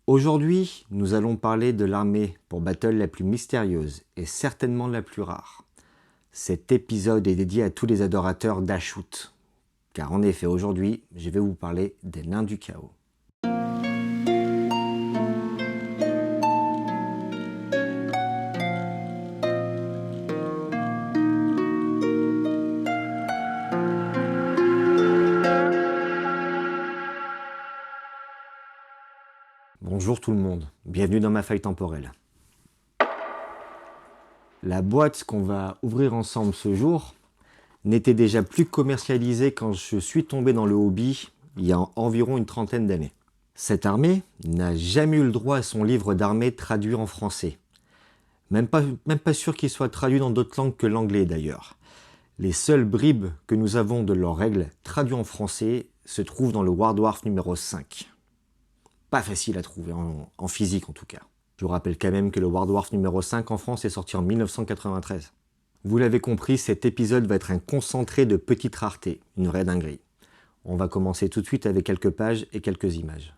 Aujourd'hui, nous allons parler de l'armée pour battle la plus mystérieuse et certainement la plus rare. Cet épisode est dédié à tous les adorateurs d'Ashut, car en effet aujourd'hui, je vais vous parler des nains du chaos. Bonjour tout le monde, bienvenue dans ma faille temporelle. La boîte qu'on va ouvrir ensemble ce jour n'était déjà plus commercialisée quand je suis tombé dans le hobby il y a environ une trentaine d'années. Cette armée n'a jamais eu le droit à son livre d'armée traduit en français. Même pas sûr qu'il soit traduit dans d'autres langues que l'anglais d'ailleurs. Les seules bribes que nous avons de leurs règles traduites en français se trouvent dans le War Dwarf numéro 5. Pas facile à trouver, en physique en tout cas. Je vous rappelle quand même que le War Dwarf numéro 5 en France est sorti en 1993. Vous l'avez compris, cet épisode va être un concentré de petites raretés, une vraie dinguerie. On va commencer tout de suite avec quelques pages et quelques images.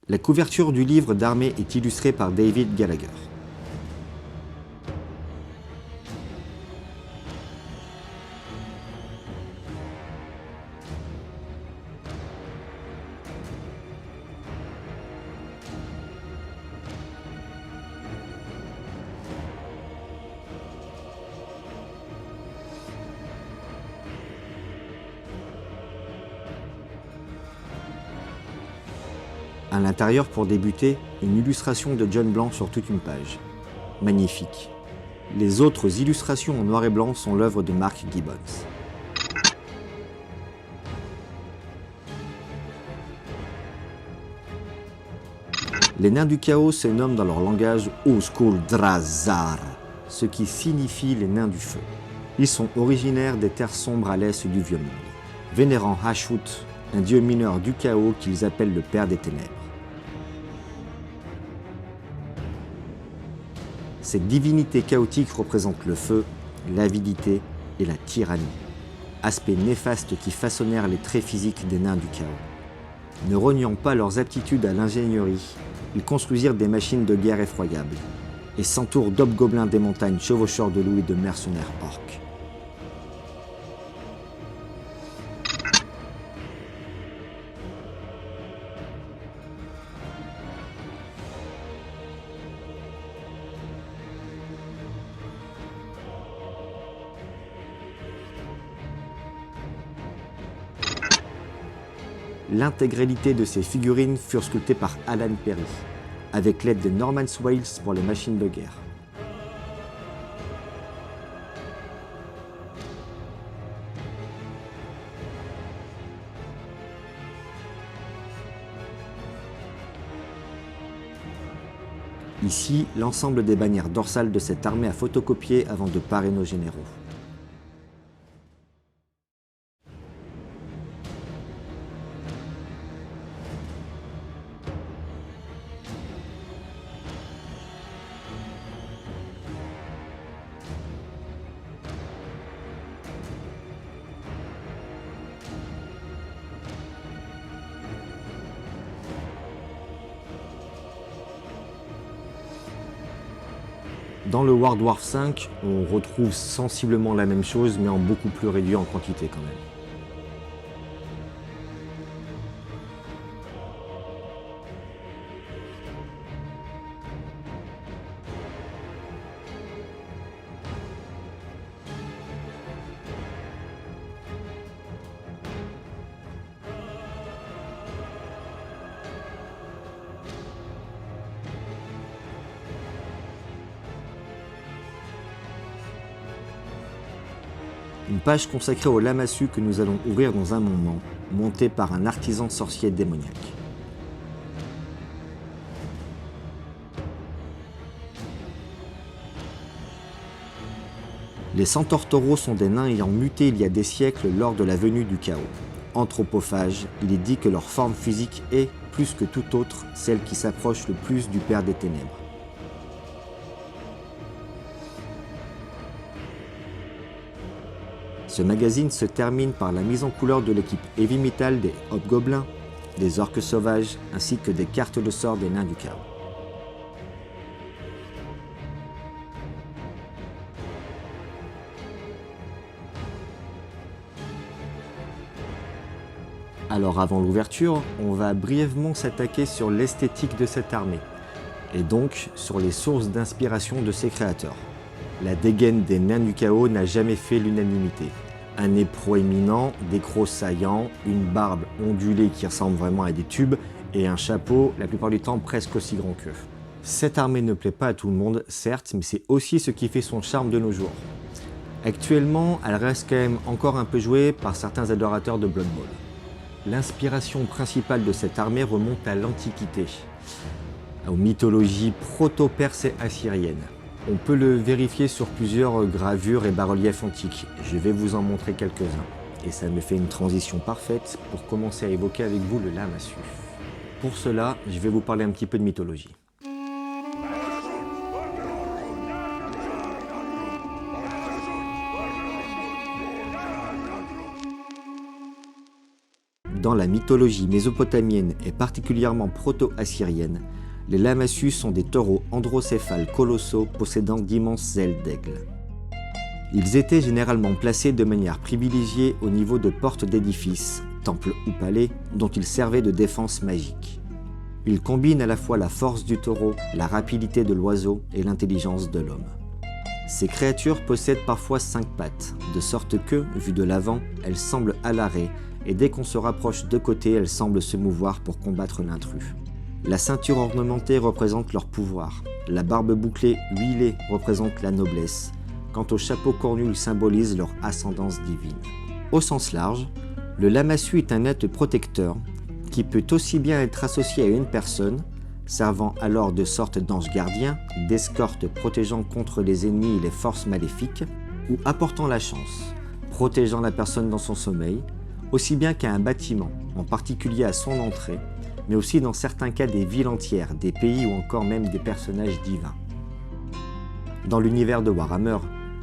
La couverture du livre d'armée est illustrée par David Gallagher. À l'intérieur, pour débuter, une illustration de John Blanc sur toute une page. Magnifique. Les autres illustrations en noir et blanc sont l'œuvre de Mark Gibbons. Les nains du chaos se nomment dans leur langage Oskul Drazar, ce qui signifie les nains du feu. Ils sont originaires des terres sombres à l'est du vieux monde, vénérant Ashut, un dieu mineur du chaos qu'ils appellent le père des ténèbres. Cette divinité chaotique représente le feu, l'avidité et la tyrannie, aspects néfastes qui façonnèrent les traits physiques des nains du chaos. Ne reniant pas leurs aptitudes à l'ingénierie, ils construisirent des machines de guerre effroyables et s'entourent d'hobgoblins des montagnes chevaucheurs de loups et de mercenaires orques. L'intégralité de ces figurines furent sculptées par Alan Perry, avec l'aide de Norman Swales pour les machines de guerre. Ici, l'ensemble des bannières dorsales de cette armée à photocopier avant de parer nos généraux. Dans le War Dwarf 5, on retrouve sensiblement la même chose, mais en beaucoup plus réduit en quantité quand même. Une page consacrée au lamassu que nous allons ouvrir dans un moment, monté par un artisan sorcier démoniaque. Les centaures taureaux sont des nains ayant muté il y a des siècles lors de la venue du chaos. Anthropophages, il est dit que leur forme physique est, plus que toute autre, celle qui s'approche le plus du Père des Ténèbres. Ce magazine se termine par la mise en couleur de l'équipe Heavy Metal des Hobgoblins, des Orques Sauvages, ainsi que des cartes de sort des Nains du Chaos. Alors avant l'ouverture, on va brièvement s'attaquer sur l'esthétique de cette armée, et donc sur les sources d'inspiration de ses créateurs. La dégaine des Nains du Chaos n'a jamais fait l'unanimité. Un nez proéminent, des crocs saillants, une barbe ondulée qui ressemble vraiment à des tubes, et un chapeau, la plupart du temps presque aussi grand qu'eux. Cette armée ne plaît pas à tout le monde, certes, mais c'est aussi ce qui fait son charme de nos jours. Actuellement, elle reste quand même encore un peu jouée par certains adorateurs de Blood Bowl. L'inspiration principale de cette armée remonte à l'Antiquité, aux mythologies proto-perses et assyriennes. On peut le vérifier sur plusieurs gravures et bas-reliefs antiques. Je vais vous en montrer quelques-uns. Et ça me fait une transition parfaite pour commencer à évoquer avec vous le Lamassu. Pour cela, je vais vous parler un petit peu de mythologie. Dans la mythologie mésopotamienne et particulièrement proto-assyrienne, les lamassus sont des taureaux androcéphales colossaux possédant d'immenses ailes d'aigle. Ils étaient généralement placés de manière privilégiée au niveau de portes d'édifices, temples ou palais, dont ils servaient de défense magique. Ils combinent à la fois la force du taureau, la rapidité de l'oiseau et l'intelligence de l'homme. Ces créatures possèdent parfois 5 pattes, de sorte que, vues de l'avant, elles semblent à l'arrêt, et dès qu'on se rapproche de côté, elles semblent se mouvoir pour combattre l'intrus. La ceinture ornementée représente leur pouvoir, la barbe bouclée huilée représente la noblesse, quant au chapeau cornu, il symbolise leur ascendance divine. Au sens large, le lamassu est un être protecteur qui peut aussi bien être associé à une personne, servant alors de sorte d'ange gardien, d'escorte protégeant contre les ennemis et les forces maléfiques, ou apportant la chance, protégeant la personne dans son sommeil, aussi bien qu'à un bâtiment, en particulier à son entrée, mais aussi dans certains cas des villes entières, des pays ou encore même des personnages divins. Dans l'univers de Warhammer,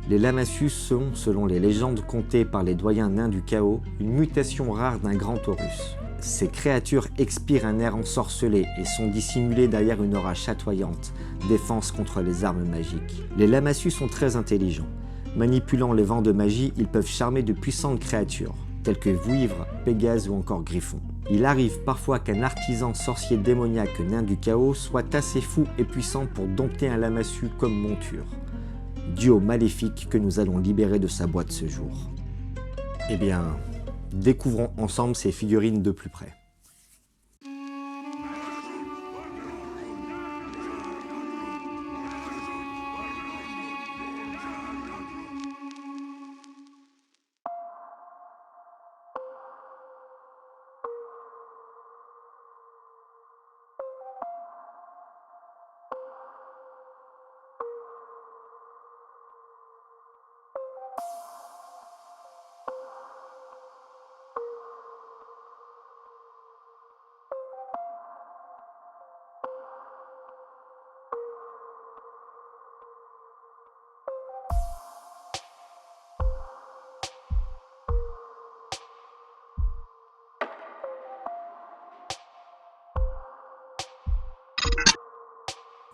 les lamassus sont, selon les légendes contées par les doyens nains du chaos, une mutation rare d'un grand taurus. Ces créatures expirent un air ensorcelé et sont dissimulées derrière une aura chatoyante, défense contre les armes magiques. Les lamassus sont très intelligents. Manipulant les vents de magie, ils peuvent charmer de puissantes créatures, tels que Vuivre, Pégase ou encore Griffon. Il arrive parfois qu'un artisan sorcier démoniaque nain du chaos soit assez fou et puissant pour dompter un lamassu comme monture. Duo maléfique que nous allons libérer de sa boîte ce jour. Eh bien, découvrons ensemble ces figurines de plus près.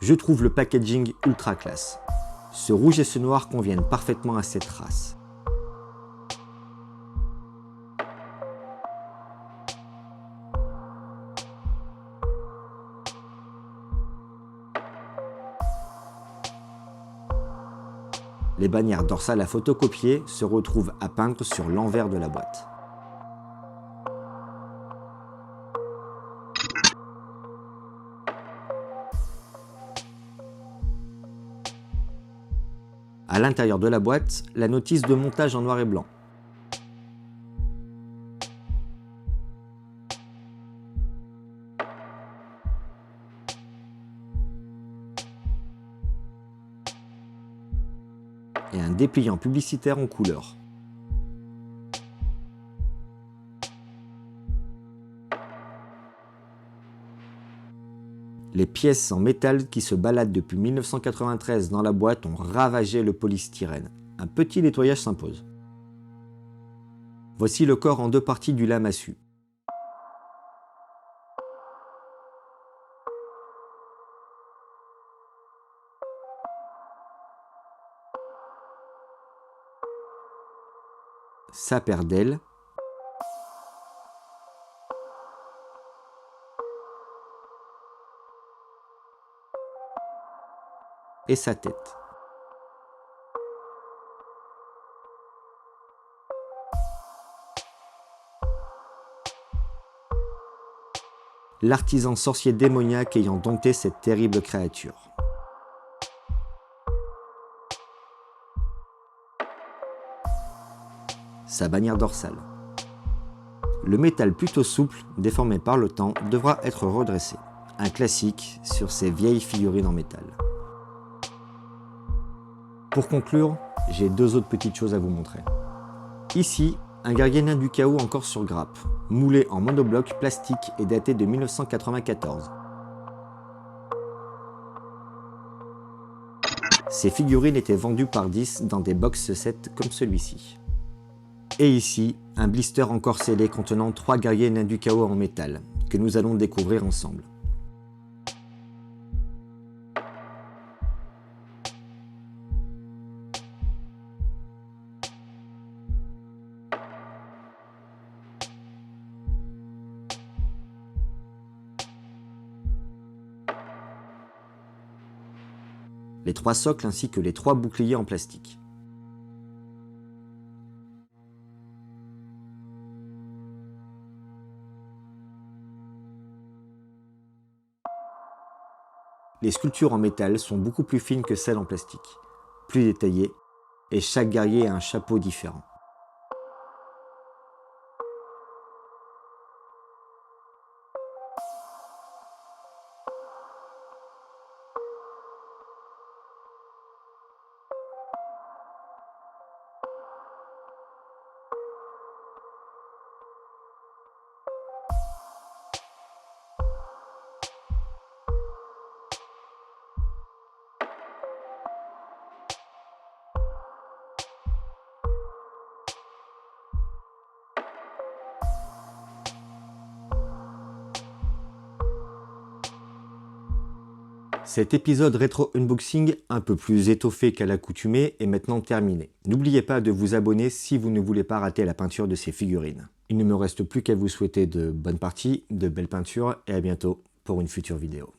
Je trouve le packaging ultra classe. Ce rouge et ce noir conviennent parfaitement à cette race. Les bannières dorsales à photocopier se retrouvent à peindre sur l'envers de la boîte. À l'intérieur de la boîte, la notice de montage en noir et blanc. Et un dépliant publicitaire en couleur. Les pièces en métal qui se baladent depuis 1993 dans la boîte ont ravagé le polystyrène. Un petit nettoyage s'impose. Voici le corps en deux parties du lamassu. Sa paire d'ailes, et sa tête. L'artisan sorcier démoniaque ayant dompté cette terrible créature. Sa bannière dorsale. Le métal plutôt souple, déformé par le temps, devra être redressé. Un classique sur ces vieilles figurines en métal. Pour conclure, j'ai deux autres petites choses à vous montrer. Ici, un guerrier nain du chaos encore sur grappe, moulé en monobloc plastique et daté de 1994. Ces figurines étaient vendues par 10 dans des box sets comme celui-ci. Et ici, un blister encore scellé contenant 3 guerriers nains du chaos en métal, que nous allons découvrir ensemble. Les 3 socles ainsi que les 3 boucliers en plastique. Les sculptures en métal sont beaucoup plus fines que celles en plastique, plus détaillées, et chaque guerrier a un chapeau différent. Cet épisode rétro unboxing un peu plus étoffé qu'à l'accoutumée est maintenant terminé. N'oubliez pas de vous abonner si vous ne voulez pas rater la peinture de ces figurines. Il ne me reste plus qu'à vous souhaiter de bonnes parties, de belles peintures et à bientôt pour une future vidéo.